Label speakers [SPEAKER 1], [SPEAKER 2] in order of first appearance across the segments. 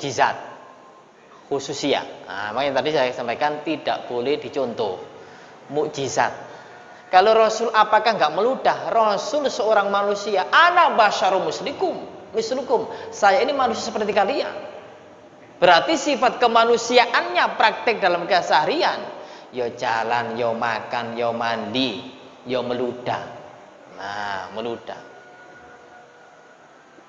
[SPEAKER 1] mukjizat, khususiyah. Nah, makanya tadi saya sampaikan tidak boleh dicontoh. Mukjizat. Kalau Rasul apakah nggak meludah? Rasul seorang manusia. Ana basyarum mislukum. Saya ini manusia seperti kalian. Berarti sifat kemanusiaannya praktek dalam keseharian. Yo jalan, yo makan, yo mandi, yo meludah. Nah, meludah.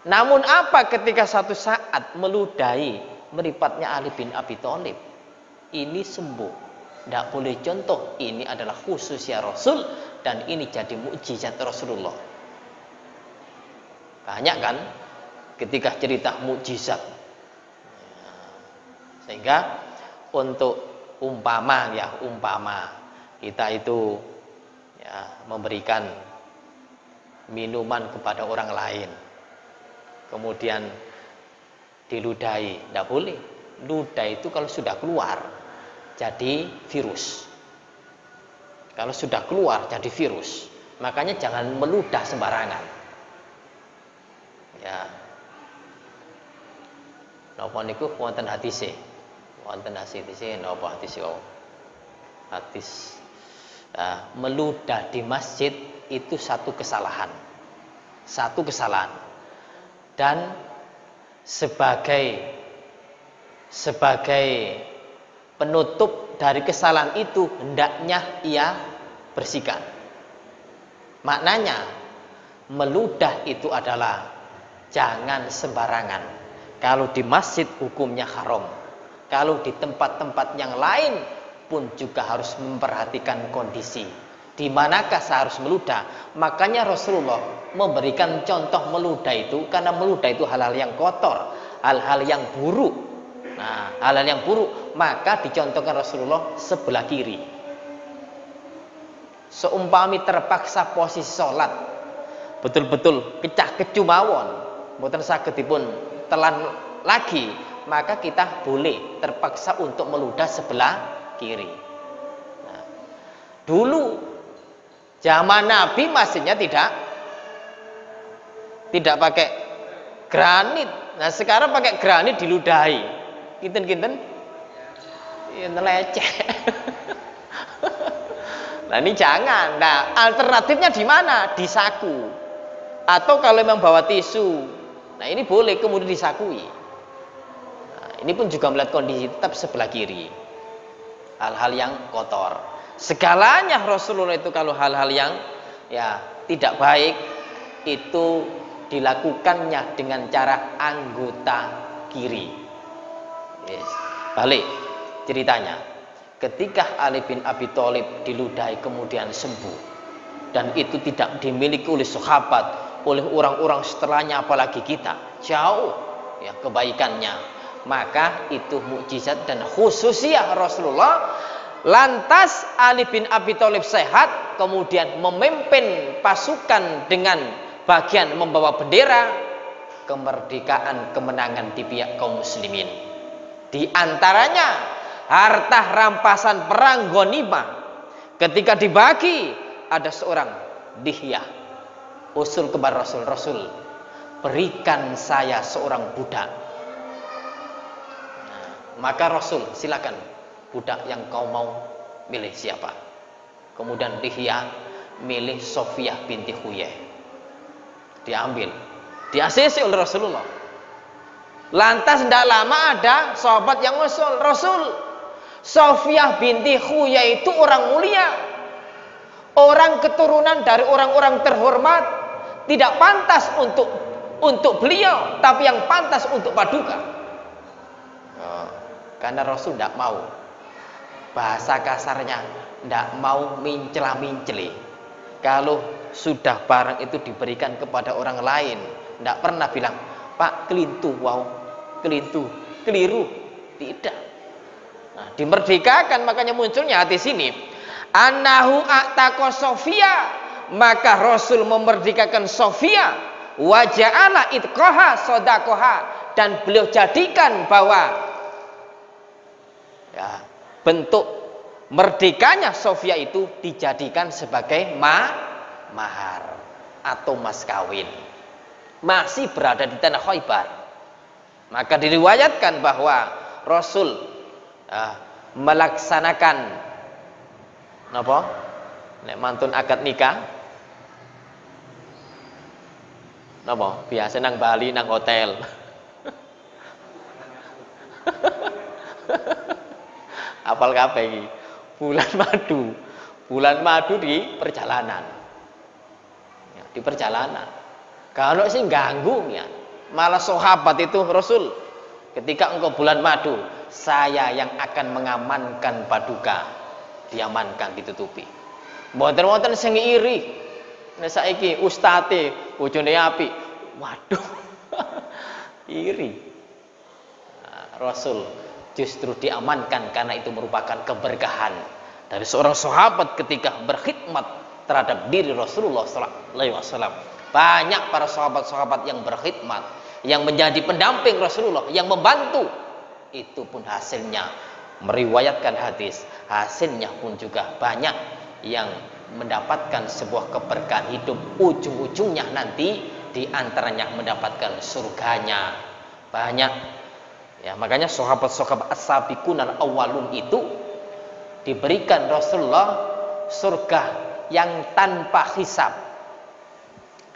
[SPEAKER 1] Namun apa ketika satu saat meludahi meripatnya Ali bin Abi Thalib? Ini sembuh. Tidak boleh contoh. Ini adalah khususnya Rasul dan ini jadi mukjizat Rasulullah. Banyak kan ketika cerita mukjizat. Sehingga untuk umpama kita itu memberikan minuman kepada orang lain, kemudian diludahi, tidak boleh. Ludah itu kalau sudah keluar jadi virus. Kalau sudah keluar jadi virus. Makanya jangan meludah sembarangan. Ya. Napa niku wonten hadise. Wonten hadise napa hadise kok. Hadis meludah di masjid itu satu kesalahan. Satu kesalahan. Dan sebagai penutup dari kesalahan itu hendaknya ia bersihkan. Maknanya meludah itu adalah jangan sembarangan. Kalau di masjid hukumnya haram. Kalau di tempat-tempat yang lain pun juga harus memperhatikan kondisi. Di manakah seharus meludah? Makanya Rasulullah memberikan contoh meludah itu karena meludah itu hal-hal yang kotor, hal-hal yang buruk. Nah, hal-hal yang buruk maka dicontohkan Rasulullah sebelah kiri. Seumpami terpaksa posisi sholat betul-betul kecah kecu mawon, mboten saged dipun telan lagi, maka kita boleh terpaksa untuk meludah sebelah kiri. Nah, dulu zaman Nabi masjidnya tidak pakai granit. Nah, sekarang pakai granit diludahi. Kinten-kinten ya leceh. Nah, ini jangan. Nah, alternatifnya di mana? Di saku. Atau kalau memang bawa tisu. Nah, ini boleh kemudian disakui. Nah, ini pun juga melihat kondisi tetap sebelah kiri. Hal-hal yang kotor. Segalanya Rasulullah itu kalau hal-hal yang tidak baik itu dilakukannya dengan cara anggota kiri. Yes. Balik ceritanya. Ketika Ali bin Abi Thalib diludahi kemudian sembuh dan itu tidak dimiliki oleh sahabat, oleh orang-orang setelahnya apalagi kita, jauh ya kebaikannya, maka itu mukjizat dan khususiyah Rasulullah. Lantas Ali bin Abi Thalib sehat, kemudian memimpin pasukan dengan bagian membawa bendera kemerdekaan, kemenangan di pihak kaum muslimin. Di antaranya harta rampasan perang ghanimah. Ketika dibagi ada seorang Dihyah usul kepada Rasul, Rasul berikan saya seorang budak. Nah, maka Rasul silakan, budak yang kau mau milih siapa? Kemudian Dihyah milih Sofiyah binti Huyai. Diambil, di-ACC oleh Rasulullah. Lantas tidak lama ada sahabat yang usul, Rasul, Sofiyah binti Huyai itu orang mulia, orang keturunan dari orang-orang terhormat, tidak pantas untuk beliau, tapi yang pantas untuk paduka. Karena Rasul tidak mau, bahasa kasarnya tidak mau mincela-minceli. Kalau sudah barang itu diberikan kepada orang lain, tidak pernah bilang, Pak, kelintu, wow, kelintu, keliru. Tidak. Nah, dimerdekakan, makanya munculnya hadis ini. Annahu a'taqa Sofia, maka Rasul memerdekakan Sofia, wa ja'ala itqaha shadaqaha, dan beliau jadikan bahwa bentuk merdekanya Sofia itu dijadikan sebagai mahar atau mas kawin. Masih berada di tanah Khaybar. Maka diriwayatkan bahwa Rasul melaksanakan apa? Nek mantun akad nikah napa? Biasa nang Bali nang hotel. Apal kabeh iki. Bulan madu. Bulan madu di perjalanan. Ya, di perjalanan. Kalau sih ganggu ya. Malah sahabat itu Rasul ketika engkau bulan madu, saya yang akan mengamankan paduka. Diamankan, ditutupi. Mboten-mboten sing iri. Nek saiki ustate bojone apik. Waduh. Iri. Nah, Rasul justru diamankan karena itu merupakan keberkahan dari seorang sahabat ketika berkhidmat terhadap diri Rasulullah sallallahu alaihi wasallam. Banyak para sahabat-sahabat yang berkhidmat, yang menjadi pendamping Rasulullah, yang membantu. Itu pun hasilnya meriwayatkan hadis, hasilnya pun juga banyak yang mendapatkan sebuah keberkahan hidup, ujung-ujungnya nanti diantaranya mendapatkan surganya. Banyak ya, makanya sahabat-sahabat as-sabiqun al-awwalun itu diberikan Rasulullah surga yang tanpa hisab.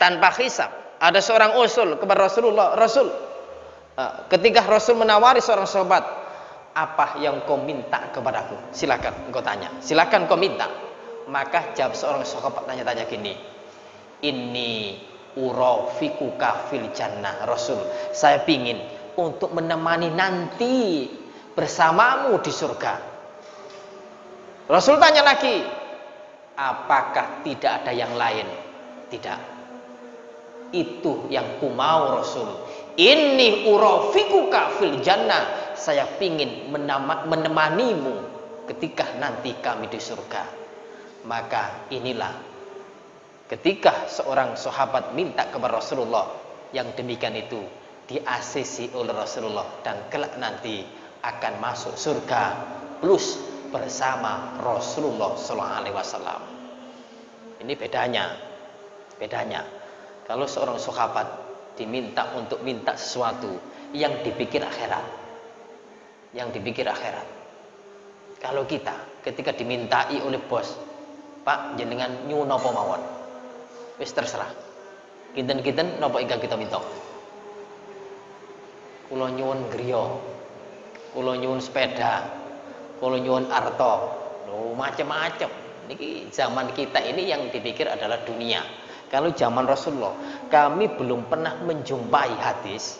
[SPEAKER 1] Tanpa hisab. Ada seorang usul kepada Rasulullah, Rasul, ketika Rasul menawari seorang sahabat, apa yang kau minta kepadaku? Silakan engkau tanya. Silakan kau minta. Maka jawab seorang sahabat tanya-tanya gini, inni urafikuka fil jannah. Rasul, saya pingin untuk menemani nanti bersamamu di surga. Rasul tanya lagi, apakah tidak ada yang lain? Tidak. Itu yang ku mau Rasul. Inni urafikuka fil jannah. Saya pingin menemanimu ketika nanti kami di surga. Maka inilah ketika seorang sahabat minta kepada Rasulullah, yang demikian itu diasisi oleh Rasulullah dan kelak nanti akan masuk surga plus bersama Rasulullah sallallahu alaihi wasallam. Ini bedanya. Kalau seorang sahabat diminta untuk minta sesuatu yang dipikir akhirat. Kalau kita ketika dimintai oleh bos, Pak jenengan nyuwun napa mawon? Wis terserah. Kinten-kinten napa ingkang kita minta? Kula nyuwun griya, kula nyuwun sepeda, kula nyuwun arta. Loh, macam-macam. Niki zaman kita ini yang dipikir adalah dunia. Kalau zaman Rasulullah, kami belum pernah menjumpai hadis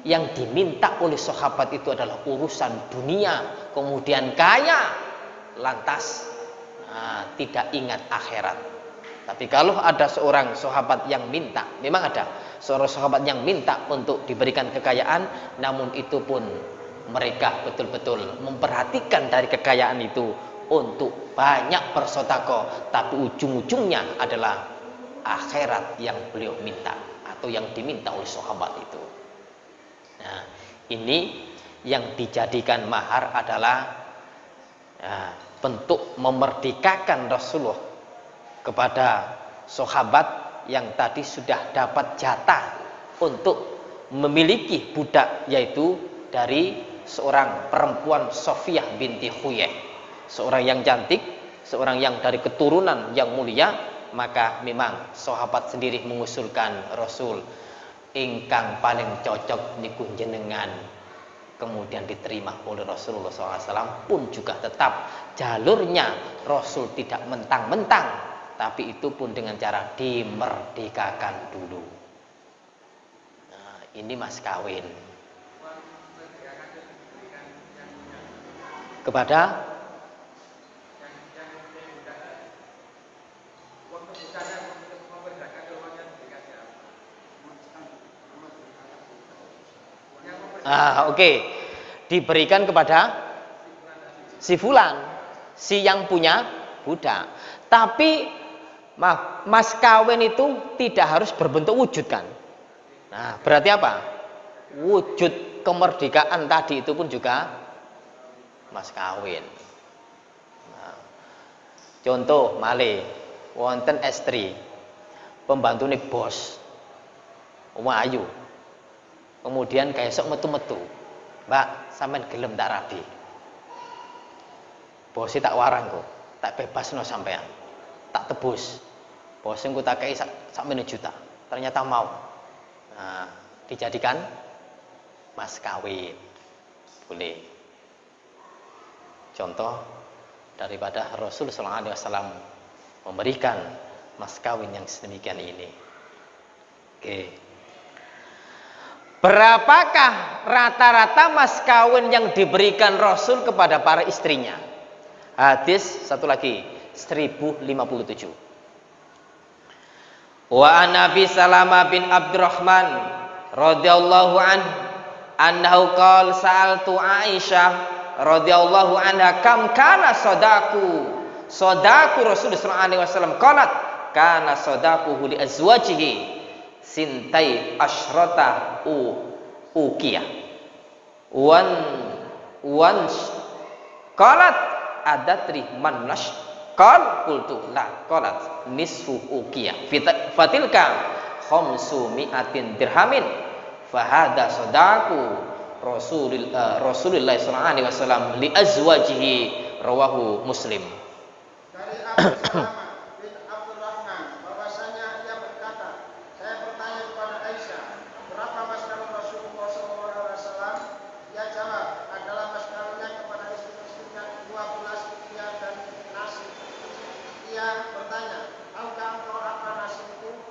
[SPEAKER 1] yang diminta oleh sahabat itu adalah urusan dunia, kemudian kaya, lantas tidak ingat akhirat. Tapi kalau ada seorang sahabat yang minta, memang ada seorang sahabat yang minta untuk diberikan kekayaan, namun itu pun mereka betul-betul memperhatikan dari kekayaan itu untuk banyak bersedekah, tapi ujung-ujungnya adalah akhirat yang beliau minta atau yang diminta oleh sahabat itu. Nah, ini yang dijadikan mahar adalah bentuk memerdekakan Rasulullah kepada sahabat yang tadi sudah dapat jatah untuk memiliki budak, yaitu dari seorang perempuan Sofiyah binti Huyai, seorang yang cantik, seorang yang dari keturunan yang mulia. Maka memang sahabat sendiri mengusulkan, Rasul ingkang paling cocok niku jenengan. Kemudian diterima oleh Rasulullah SAW, pun juga tetap jalurnya Rasul tidak mentang-mentang, tapi itu pun dengan cara dimerdekakan dulu. Nah, ini mas kawin kepada oke. Diberikan kepada si fulan, si yang punya budak. Tapi mas kawin itu tidak harus berbentuk wujud kan. Nah, berarti apa? Wujud kemerdekaan tadi itu pun juga mas kawin. Nah, contoh malih wonten estri pembantune bos, Ayu. Kemudian kayak sok metu-metu. Mbak, sampean gelem tak rabi. Bose tak warang kok, tak bebasno sampean. Tak tebus. Bose engko tak kei sak juta. Ternyata mau. Nah, dijadikan mas kawin. Boleh. Contoh daripada Rasul sallallahu alaihi wasallam memberikan mas kawin yang sedemikian ini. Oke. Berapakah rata-rata mas kawin yang diberikan Rasul kepada para istrinya? Hadis satu lagi 1057. Wa an Nabi Salamah bin Abdurrahman radhiyallahu anhu qala sa'altu Aisyah radhiyallahu anha kam kana sadaku Rasulullah sallallahu alaihi wasallam qalat kana sadaquhu li azwajihi sintai asyrata uqiyah wan qalat adatri man nash qultu la qalat nisfu uqiyah fatilka khamsu mi'atin dirhamin fahada sadaqu Rasulullah sallallahu alaihi wasallam li azwajihi rawahu Muslim.
[SPEAKER 2] Dari Abu Salamah bin Abdurrahman bahwasanya ia berkata, saya bertanya kepada Aisyah, berapa mas kawin Rasulullah SAW? Ia jawab, adalah mas kawinnya kepada istri-istrinya 12 ukiah dan nasi. Ia bertanya, tahukah engkau apa nasi itu?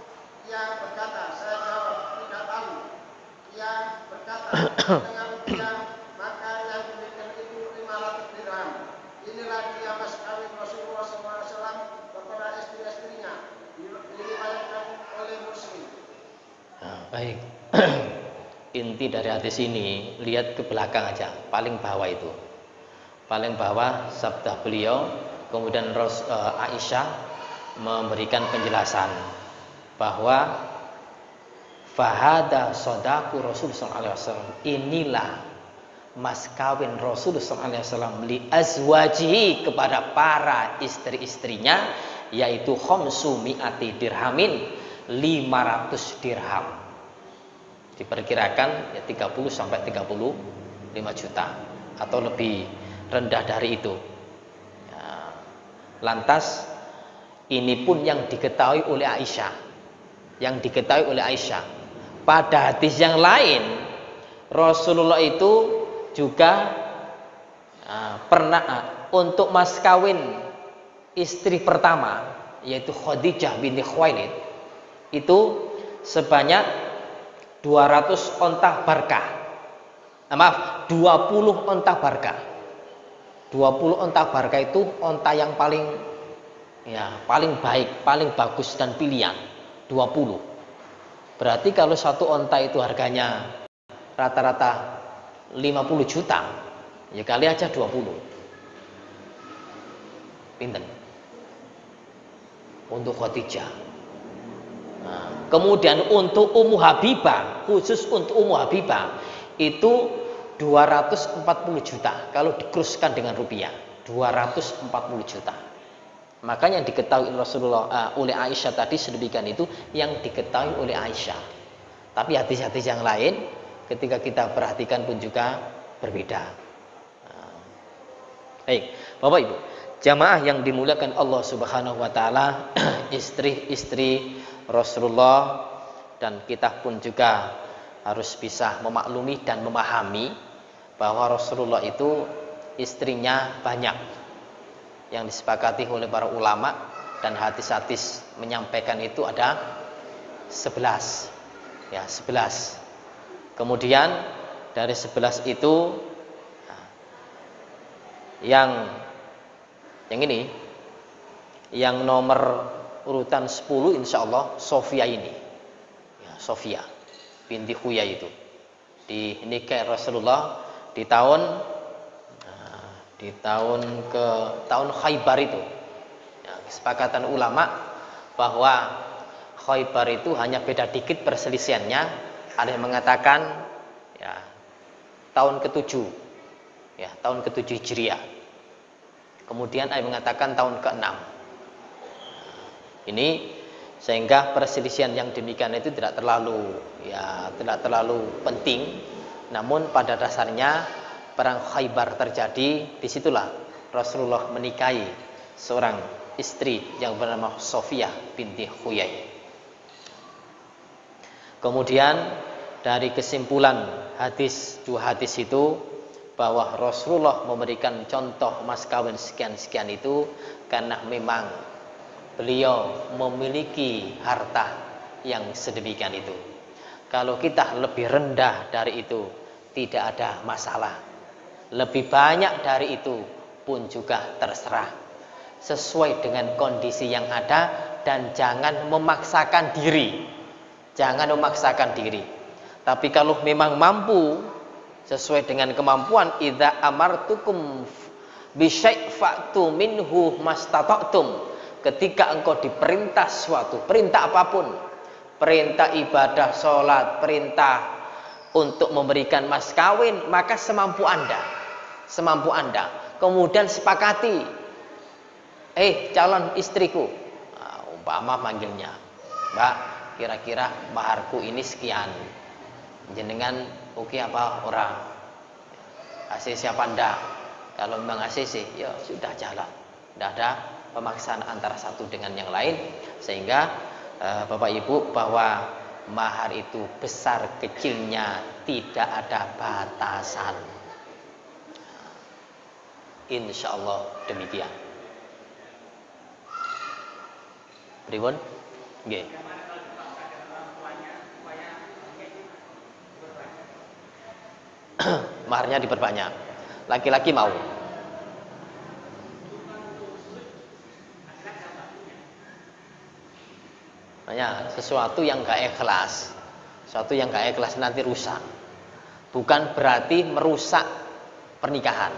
[SPEAKER 2] Ia berkata, saya jawab, tidak tahu. Ia berkata, dengan ukiah maka yang diberikan itu 500 dirham. Inilah dia mas kawin Rasulullah SAW kepada istri-istrinya, diriwayatkan oleh Muslim.
[SPEAKER 1] Nah, baik. Inti dari hadis ini, lihat ke belakang aja, paling bawah itu. Paling bawah sabda beliau, kemudian Aisyah memberikan penjelasan bahwa fahada sodaku Rasul sallallahu alaihi wasallam, inilah mas kawin Rasul sallallahu alaihi wasallam li azwajihi kepada para istri-istrinya, yaitu khamsu mi'ati dirhamin, 500 dirham. Diperkirakan ya 30 sampai 35 juta atau lebih rendah dari itu. Ya. Lantas ini pun yang diketahui oleh Aisyah. Yang diketahui oleh Aisyah. Pada hadis yang lain, Rasulullah itu juga pernah untuk mas kawin istri pertama, yaitu Khadijah binti Khuwailid, itu sebanyak 200 onta barkah. 20 onta barkah. 20 onta barkah itu onta yang paling baik, paling bagus dan pilihan. 20. Berarti kalau satu onta itu harganya rata-rata 50 juta, ya kali aja 20. Pinten? Untuk Khadijah. Nah, kemudian untuk Ummu Habibah, khusus untuk Ummu Habibah itu 240 juta kalau dikuruskan dengan rupiah, 240 juta. Makanya yang diketahui Rasulullah oleh Aisyah tadi sedemikian itu yang diketahui oleh Aisyah. Tapi hadis-hadis yang lain ketika kita perhatikan pun juga berbeda. Baik, Bapak Ibu, jamaah yang dimuliakan Allah Subhanahu wa taala, istri-istri Rasulullah, dan kita pun juga harus bisa memaklumi dan memahami bahwa Rasulullah itu istrinya banyak. Yang disepakati oleh para ulama dan hadis-hadis menyampaikan itu ada 11. Ya, 11. Kemudian dari 11 itu yang ini, yang nomor urutan 10 insyaallah Sofia ini. Ya, Sofia binti Huyai itu dinikahi Rasulullah di tahun Khaybar itu. Ya, kesepakatan ulama bahwa Khaybar itu hanya beda dikit perselisihannya. Ada yang mengatakan ya tahun ke-7. Ya, tahun ke-7 Hijriah. Kemudian ada yang mengatakan tahun ke-6. Ini Sehingga perselisihan yang demikian itu tidak terlalu penting. Namun pada dasarnya perang Khaybar terjadi, disitulah Rasulullah menikahi seorang istri yang bernama Sofiyah binti Huyai. Kemudian dari kesimpulan dua hadis itu, bahwa Rasulullah memberikan contoh mas kawin sekian-sekian itu karena memang beliau memiliki harta yang sedemikian itu. Kalau kita lebih rendah dari itu tidak ada masalah. Lebih banyak dari itu pun juga terserah. Sesuai dengan kondisi yang ada dan jangan memaksakan diri. Jangan memaksakan diri. Tapi kalau memang mampu sesuai dengan kemampuan, idza amartukum bisyai' fa'tu minhu mastata'tum. Ketika engkau diperintah suatu perintah apapun, perintah ibadah, sholat, perintah untuk memberikan mas kawin, maka semampu Anda. Kemudian sepakati, calon istriku, umpama manggilnya, Mbak, kira-kira maharku ini sekian, jenengan oke apa orang? ACC apa ndak? Kalau memang ACC, ya sudah jalan. Tidak ada pemaksaan antara satu dengan yang lain. Sehingga Bapak Ibu, bahwa mahar itu besar kecilnya tidak ada batasan. Insya Allah demikian. Pripun? Nggih. Maharnya diperbanyak. Laki-laki mau. Makanya sesuatu yang gak ikhlas, nanti rusak. Bukan berarti merusak pernikahan.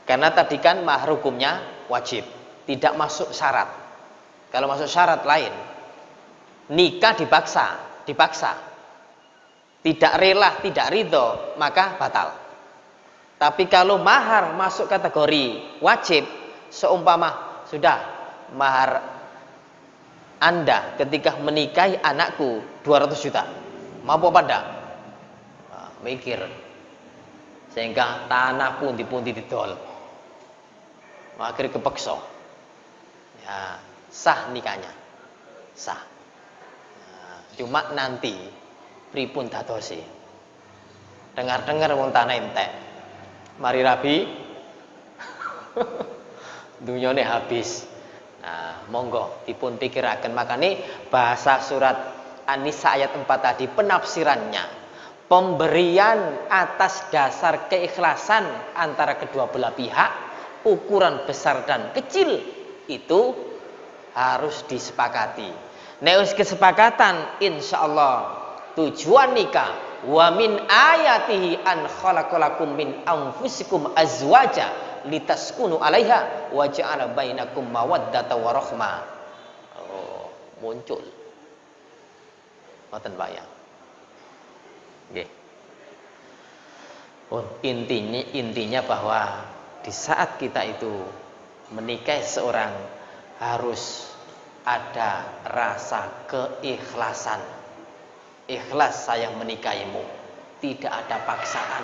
[SPEAKER 1] Karena tadi kan mahar hukumnya wajib, tidak masuk syarat. Kalau masuk syarat lain, nikah dipaksa. Tidak rela, tidak ridho, maka batal. Tapi kalau mahar masuk kategori wajib, seumpama sudah mahar Anda ketika menikahi anakku 200 juta, mampu apa enggak? Nah, mikir. Sehingga tanah pundi-pundi didol. Akhirnya kepeksa. Ya, sah nikahnya. Sah. Nah, cuma nanti pripun dadosi. Dengar-dengar wong tanah entek. Mari rabi. Dunyane habis. Nah, monggo dipun pikiraken. Makanya bahasa surat An-Nisa ayat 4 tadi penafsirannya, pemberian atas dasar keikhlasan antara kedua belah pihak, ukuran besar dan kecil itu harus disepakati. Nek kesepakatan, insyaallah tujuan nikah, wa min ayatihi an khalaqalakum min anfusikum azwaja litaskunu 'alaiha wa ja'ala bainakum mawaddata wa rahmah. Oh, muncul. Mboten bayang. Nggih. Oh, intinya bahwa di saat kita itu menikahi seorang harus ada rasa keikhlasan. Ikhlas saya menikahimu, tidak ada paksaan.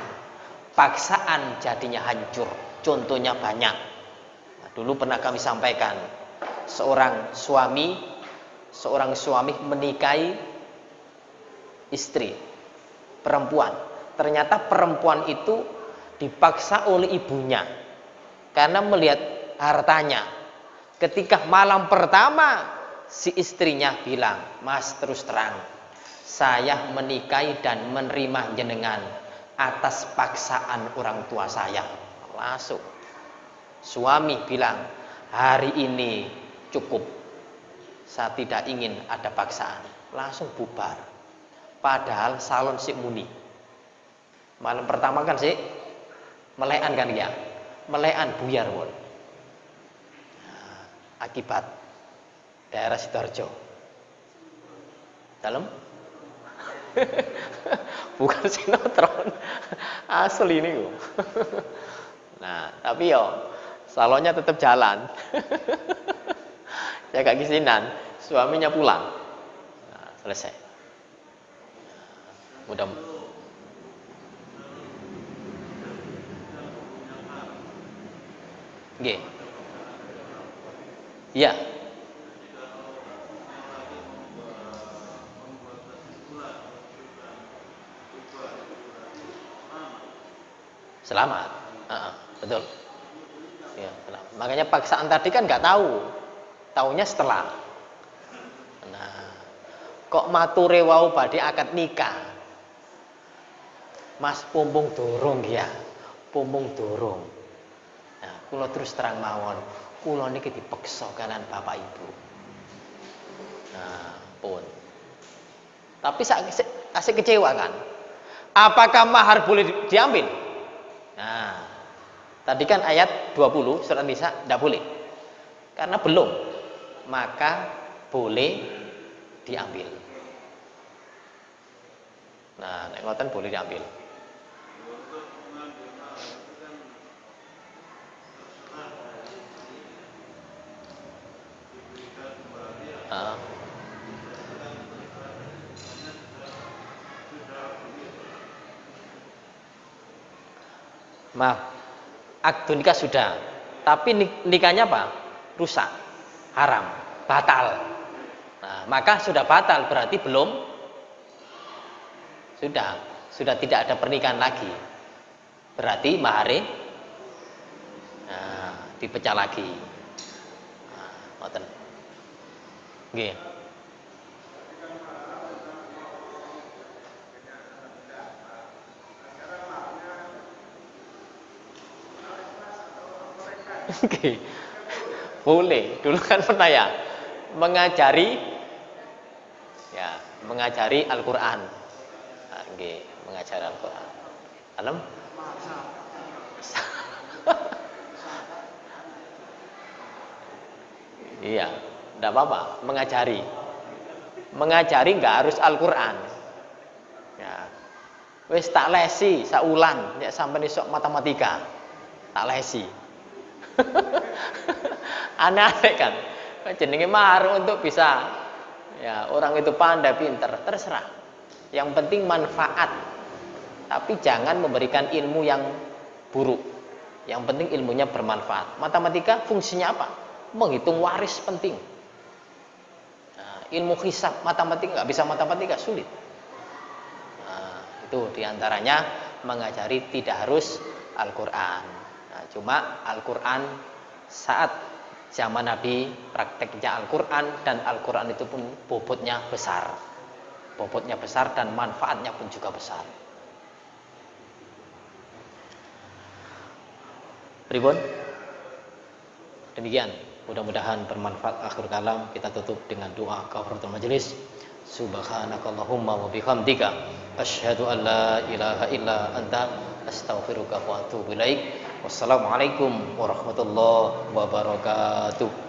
[SPEAKER 1] Paksaan jadinya hancur. Contohnya banyak. Nah, dulu pernah kami sampaikan, seorang suami menikahi istri perempuan. Ternyata perempuan itu dipaksa oleh ibunya karena melihat hartanya. Ketika malam pertama si istrinya bilang, "Mas, terus terang, saya menikahi dan menerima jenengan atas paksaan orang tua saya." Langsung suami bilang, "Hari ini cukup, saya tidak ingin ada paksaan." Langsung bubar. Padahal salon si muni. Malam pertama kan sih melekan kan ya, melekan buyar pun. Nah, akibat daerah Sidoarjo. Dalam bukan sinetron asli ini kok. Nah, tapi yo salonnya tetap jalan. Ya gak kisinan. suaminya pulang. Nah, selesai. Mudah. Nggih. Iya. Selamat. Betul. Ya, selamat. Makanya paksaan tadi kan nggak tahu. Taunya setelah. Nah, kok mature wau badhe akad nikah. Mas pumpung durung ya. Pumpung durung. Nah, kula terus terang mawon, kula niki dipeksa kalian bapak ibu. Nah, pun. Tapi saya kecewa kan. Apakah mahar boleh diambil? Nah, tadi kan ayat 20 surat Nisa tidak boleh. Karena belum, maka boleh diambil. Nah, nek ngoten boleh diambil. Maaf, akad nikah sudah, tapi nikahnya apa? Rusak, haram, batal. Nah, maka sudah batal berarti belum, sudah tidak ada pernikahan lagi. Berarti mahare dipecah lagi. Nah, ngoten. Nggih. Oke. Boleh. Dulu kan pernah ya mengajari Al-Qur'an. Nggih, mengajari Al-Qur'an. Alam? Iya, enggak apa-apa, mengajari. Mengajari enggak harus Al-Qur'an. Ya. Wis tak lesi saulan nek sampeyan isok matematika. Tak lesi. Aneh kan, jenenge mahar untuk bisa ya orang itu pandai pinter terserah, yang penting manfaat, tapi jangan memberikan ilmu yang buruk, yang penting ilmunya bermanfaat. Matematika fungsinya apa? Menghitung waris penting. Nah, ilmu hisab, matematika nggak bisa matematika sulit. Nah, itu diantaranya mengajari tidak harus Al-Quran. Nah, cuma Al-Quran saat zaman Nabi prakteknya Al-Quran, dan Al-Quran itu pun bobotnya besar. Bobotnya besar dan manfaatnya pun juga besar. Pripun? Demikian, mudah-mudahan bermanfaat. Akhir kalam kita tutup dengan doa kafaratul majelis. Subhanakallahumma wa bihamdika asyhadu an la ilaha illa anta astaghfiruka wa atubu ilaik. Wassalamualaikum warahmatullahi wabarakatuh.